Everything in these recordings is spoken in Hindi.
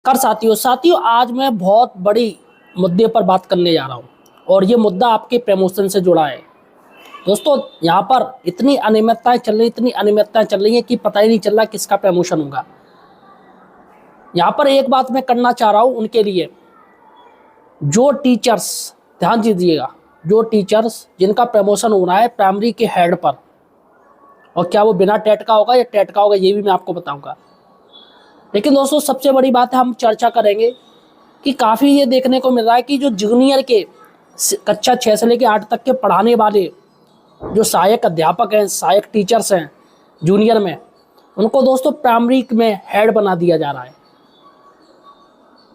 कर साथियों आज मैं बहुत बड़ी मुद्दे पर बात करने जा रहा हूँ और ये मुद्दा आपके प्रमोशन से जुड़ा है। दोस्तों यहाँ पर इतनी अनियमितताएं चल रही हैं कि पता ही नहीं चल रहा किसका प्रमोशन होगा। यहाँ पर एक बात मैं करना चाह रहा हूँ उनके लिए, जो टीचर्स, ध्यान दीजिएगा, जो टीचर्स जिनका प्रमोशन हो रहा है प्राइमरी के हेड पर, और क्या वो बिना टेट का होगा या टेट का होगा ये भी मैं आपको बताऊंगा। लेकिन दोस्तों सबसे बड़ी बात है, हम चर्चा करेंगे कि काफ़ी ये देखने को मिल रहा है कि जो जूनियर के कक्षा 6 से लेकर 8 तक के पढ़ाने वाले जो सहायक अध्यापक हैं, सहायक टीचर्स हैं जूनियर में, उनको दोस्तों प्राइमरी में हेड बना दिया जा रहा है।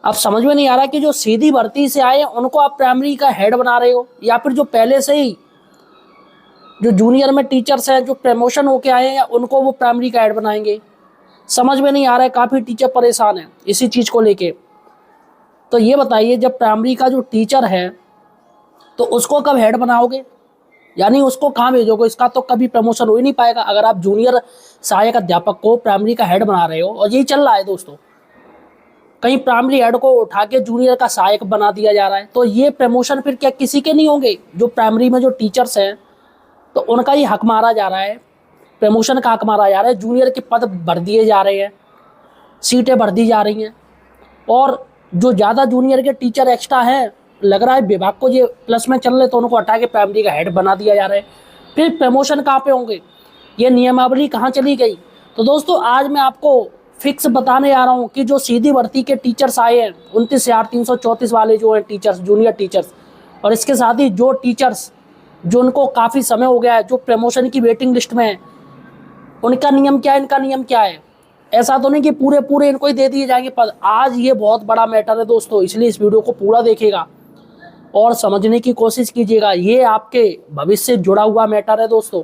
अब समझ में नहीं आ रहा कि जो सीधी भर्ती से आए उनको आप प्राइमरी का हेड बना रहे हो, या फिर जो पहले से ही जो जूनियर में टीचर्स हैं जो प्रमोशन होके आए हैं उनको वो प्राइमरी का हेड बनाएंगे। समझ में नहीं आ रहा है, काफ़ी टीचर परेशान हैं इसी चीज़ को लेके। तो ये बताइए, जब प्राइमरी का जो टीचर है तो उसको कब हेड बनाओगे, यानी उसको कहाँ भेजोगे? इसका तो कभी प्रमोशन हो ही नहीं पाएगा अगर आप जूनियर सहायक अध्यापक को प्राइमरी का हेड बना रहे हो। और यही चल रहा है दोस्तों, कहीं प्राइमरी हेड को उठा के जूनियर का सहायक बना दिया जा रहा है। तो ये प्रमोशन फिर क्या किसी के नहीं होंगे? जो प्राइमरी में जो टीचर्स हैं तो उनका ही हक मारा जा रहा है, प्रमोशन का हक मारा जा रहा है, जूनियर के पद भर दिए जा रहे हैं, सीटें भर दी जा रही हैं। और जो ज़्यादा जूनियर के टीचर एक्स्ट्रा हैं, लग रहा है विभाग को ये प्लस में चल रहे, तो उनको हटा के प्राइमरी का हेड बना दिया जा रहा है। फिर प्रमोशन कहाँ पे होंगे? ये नियमावली कहाँ चली गई? तो दोस्तों आज मैं आपको फिक्स बताने आ रहा हूँ कि जो सीधी भर्ती के टीचर्स आए हैं 29,334 वाले जो हैं टीचर्स, जूनियर टीचर्स, और इसके साथ ही जो टीचर्स जो उनको काफ़ी समय हो गया है, जो प्रमोशन की वेटिंग लिस्ट में है, उनका नियम क्या है, इनका नियम क्या है। ऐसा तो नहीं कि पूरे इनको ही दे दिए जाएंगे पद। आज ये बहुत बड़ा मैटर है दोस्तों, इसलिए इस वीडियो को पूरा देखिएगा और समझने की कोशिश कीजिएगा। ये आपके भविष्य से जुड़ा हुआ मैटर है दोस्तों।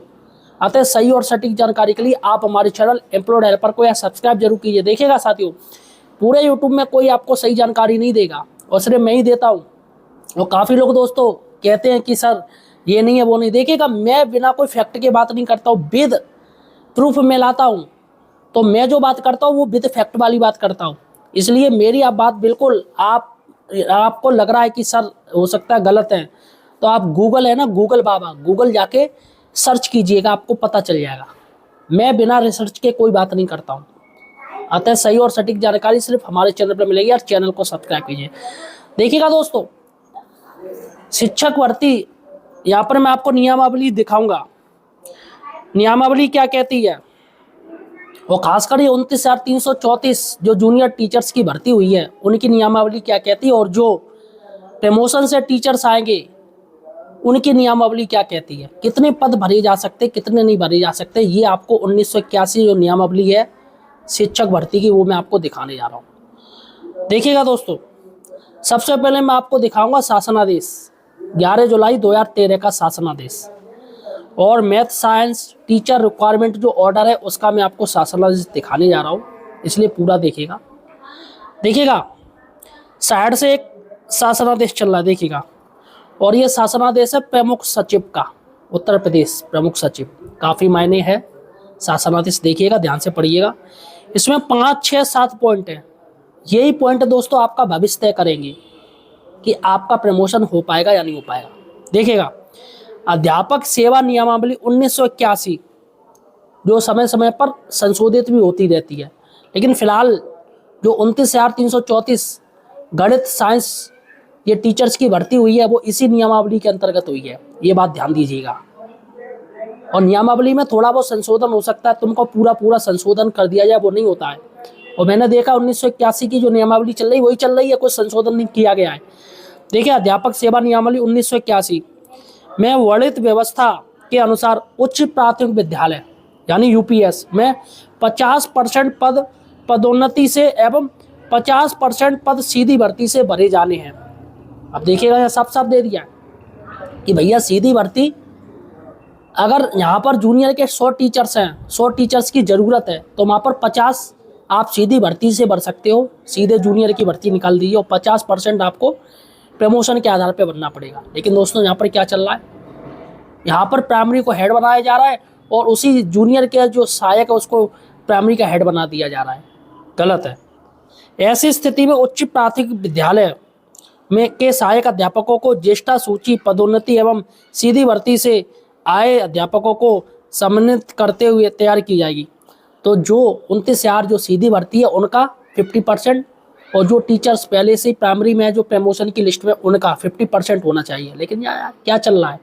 अतः सही और सटीक जानकारी के लिए आप हमारे चैनल एम्प्लॉयड हेल्पर को या सब्सक्राइब जरूर कीजिए। देखिएगा साथियों, पूरे यूट्यूब में कोई आपको सही जानकारी नहीं देगा और सिर्फ मैं ही देता हूँ। और काफ़ी लोग दोस्तों कहते हैं कि सर ये नहीं है वो नहीं। देखिएगा, मैं बिना कोई फैक्ट के बात नहीं करता हूँ, विद प्रूफ में लाता हूँ। तो मैं जो बात करता हूँ वो विद फैक्ट वाली बात करता हूँ। इसलिए मेरी आप बात बिल्कुल आपको लग रहा है कि सर हो सकता है गलत है, तो आप गूगल है ना, गूगल बाबा, गूगल जाके सर्च कीजिएगा, आपको पता चल जाएगा। मैं बिना रिसर्च के कोई बात नहीं करता हूँ। अतः सही और सटीक जानकारी सिर्फ हमारे चैनल पर मिलेगी और चैनल को सब्सक्राइब कीजिए। देखिएगा दोस्तों, शिक्षक भर्ती, यहाँ पर मैं आपको नियमावली दिखाऊंगा। नियमावली क्या कहती है, और खासकर ये 29,334 जो जूनियर टीचर्स की भर्ती हुई है उनकी नियमावली क्या कहती है, और जो प्रमोशन से टीचर्स आएंगे उनकी नियमावली क्या कहती है, कितने पद भरे जा सकते, कितने नहीं भरे जा सकते। ये आपको 1981 जो नियमावली है शिक्षक भर्ती की, वो मैं आपको दिखाने जा रहा हूँ। देखिएगा दोस्तों, सबसे पहले मैं आपको दिखाऊंगा शासनादेश 11 जुलाई 2013 का शासनादेश, और मैथ साइंस टीचर रिक्वायरमेंट जो ऑर्डर है उसका मैं आपको शासनादेश दिखाने जा रहा हूँ, इसलिए पूरा देखिएगा। देखिएगा, साइड से एक शासनादेश चल रहा है, देखिएगा, और ये शासनादेश है प्रमुख सचिव का, उत्तर प्रदेश प्रमुख सचिव। काफ़ी मायने है शासनादेश, देखिएगा, ध्यान से पढ़िएगा। इसमें 5, 6, 7 पॉइंट हैं। यही पॉइंट दोस्तों आपका भविष्य तय करेंगे कि आपका प्रमोशन हो पाएगा या नहीं हो पाएगा। देखिएगा, अध्यापक सेवा नियमावली 1981 जो समय समय पर संशोधित भी होती रहती है, लेकिन फिलहाल जो 29,334 गणित साइंस ये टीचर्स की भर्ती हुई है वो इसी नियमावली के अंतर्गत हुई है, ये बात ध्यान दीजिएगा। और नियमावली में थोड़ा बहुत संशोधन हो सकता है, तुमको पूरा संशोधन कर दिया जाए वो नहीं होता है। और मैंने देखा 1981 की जो नियमावली चल रही वही चल रही है, कोई संशोधन नहीं किया गया है। देखिए, अध्यापक सेवा नियमावली 1981 में वर्णित व्यवस्था के अनुसार उच्च प्राथमिक विद्यालय यानी यूपीएस में 50% पद पदोन्नति से एवं 50% पद सीधी भर्ती से भरे जाने हैं। अब देखिएगा, यह साफ दे दिया कि भैया सीधी भर्ती, अगर यहाँ पर जूनियर के 100 टीचर्स हैं, 100 टीचर्स की ज़रूरत है, तो वहाँ पर 50 आप सीधी भर्ती से भर सकते हो, सीधे जूनियर की भर्ती निकाल दीजिए, और 50% आपको प्रमोशन के आधार पे बनना पड़ेगा। लेकिन दोस्तों यहाँ पर क्या चल रहा है, यहाँ पर प्राइमरी को हेड बनाया जा रहा है और उसी जूनियर के जो सहायक है उसको प्राइमरी का हेड बना दिया जा रहा है। गलत है। ऐसी स्थिति में उच्च प्राथमिक विद्यालय में के सहायक अध्यापकों को ज्येष्ठा सूची पदोन्नति एवं सीधी भर्ती से आए अध्यापकों को समन्वित करते हुए तैयार की जाएगी। तो जो 29,000 जो सीधी भर्ती है उनका 50% और जो टीचर्स पहले से प्राइमरी में जो प्रमोशन की लिस्ट में उनका 50% होना चाहिए। लेकिन यार क्या चल रहा है,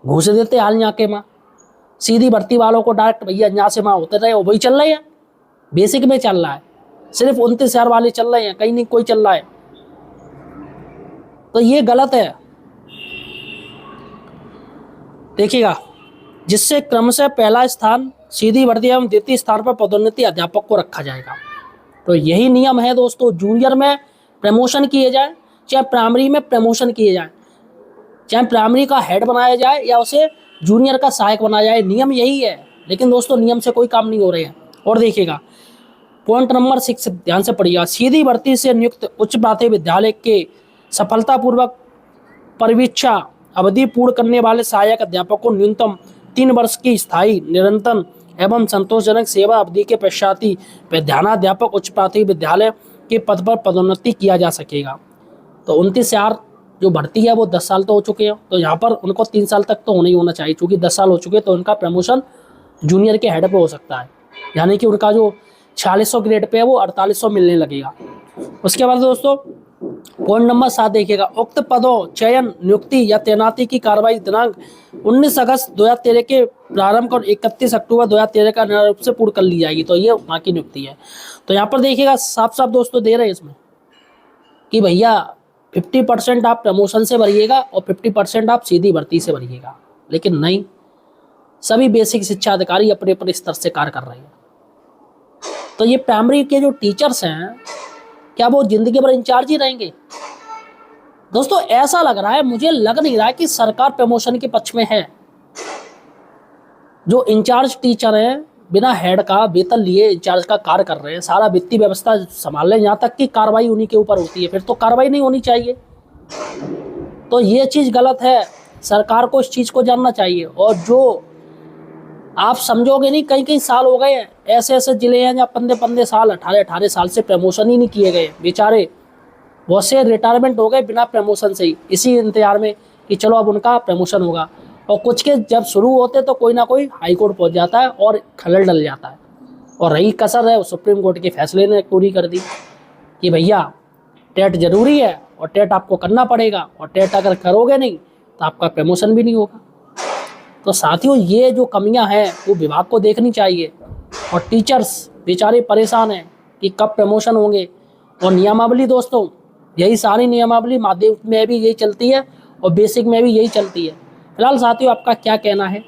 घूस देते हाल यहाँ के माँ, सीधी भर्ती वालों को डायरेक्ट भैया यहाँ से माँ होते रहे, वही चल रही है, बेसिक में चल रहा है, सिर्फ 29,000 वाले चल रहे हैं, कहीं नहीं कोई चल रहा है। तो ये गलत है। देखिएगा, जिससे क्रमशः पहला स्थान सीधी भर्ती एवं द्वितीय स्थान पर पदोन्नति अध्यापक को रखा जाएगा। तो यही नियम है दोस्तों, जूनियर में प्रमोशन किए जाए चाहे प्राइमरी में प्रमोशन किए जाए, चाहे प्राइमरी का हेड बनाया जाए या उसे जूनियर का सहायक बनाया जाए, नियम यही है। लेकिन दोस्तों नियम से कोई काम नहीं हो रहे हैं। और देखिएगा पॉइंट नंबर 6 ध्यान से पढ़िएगा, सीधी भर्ती से नियुक्त उच्च प्राथमिक विद्यालय के सफलतापूर्वक परीक्षा अवधि पूर्ण करने वाले सहायक अध्यापक को न्यूनतम 3 वर्ष की स्थायी निरंतर एवं संतोषजनक सेवा अवधि के पश्चात ही प्रधानाध्यापक उच्च प्राथमिक विद्यालय के पद पर पदोन्नति किया जा सकेगा। तो 29,000 जो भर्ती है वो 10 साल तो हो चुके हैं, तो यहाँ पर उनको 3 साल तक तो होना ही होना चाहिए, क्योंकि 10 साल हो चुके तो उनका प्रमोशन जूनियर के हेड पे हो सकता है, यानी कि उनका जो 4600 ग्रेड पे है वो 4800 मिलने लगेगा। उसके बाद दोस्तों पॉइंट नंबर 7 देखिएगा, उक्त पदों चयन नियुक्ति या तैनाती की कार्रवाई दिनांक 19 अगस्त 2013 के प्रारंभ और 31 अक्टूबर 2013 का अनिवार्य रूप से पूर्ण कर ली जाएगी। तो ये वहाँ की नियुक्ति है। तो यहाँ पर देखिएगा साफ साफ दोस्तों दे रहे हैं इसमें कि भैया 50% आप प्रमोशन से भरिएगा और 50% आप सीधी भर्ती से भरिएगा। लेकिन नहीं, सभी बेसिक शिक्षा अधिकारी अपने अपने स्तर से कार्य कर रहे हैं। तो ये प्राइमरी के जो टीचर्स हैं क्या वो जिंदगी भर इंचार्ज ही रहेंगे? दोस्तों ऐसा लग रहा है, मुझे लग नहीं रहा है कि सरकार प्रमोशन के पक्ष में है। जो इंचार्ज टीचर हैं बिना हेड का वेतन लिए इंचार्ज का कार्य कर रहे हैं, सारा वित्तीय व्यवस्था संभाल रहे हैं, यहाँ तक कि कार्रवाई उन्हीं के ऊपर होती है, फिर तो कार्रवाई नहीं होनी चाहिए। तो ये चीज़ गलत है, सरकार को इस चीज़ को जानना चाहिए। और जो आप समझोगे नहीं, कई कई साल हो गए हैं, ऐसे ऐसे जिले हैं जहाँ 15 साल 18 साल से प्रमोशन ही नहीं किए गए, बेचारे बहुत से रिटायरमेंट हो गए बिना प्रमोशन से ही, इसी इंतजार में कि चलो अब उनका प्रमोशन होगा। और कुछ के जब शुरू होते तो कोई ना कोई हाई कोर्ट पहुँच जाता है और खलल डल जाता है। और रही कसर है, सुप्रीम कोर्ट के फैसले ने पूरी कर दी कि भैया टेट जरूरी है और टेट आपको करना पड़ेगा, और टेट अगर करोगे नहीं तो आपका प्रमोशन भी नहीं होगा। तो साथियों ये जो कमियां हैं वो विभाग को देखनी चाहिए। और टीचर्स बेचारे परेशान हैं कि कब प्रमोशन होंगे। और नियमावली दोस्तों, यही सारी नियमावली माध्यमिक में भी यही चलती है और बेसिक में भी यही चलती है। फिलहाल साथियों आपका क्या कहना है,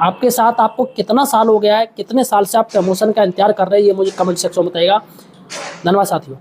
आपके साथ आपको कितना साल हो गया है, कितने साल से आप प्रमोशन का इंतजार कर रहे हैं, ये मुझे कमेंट सेक्शन में बताइएगा। धन्यवाद साथियों।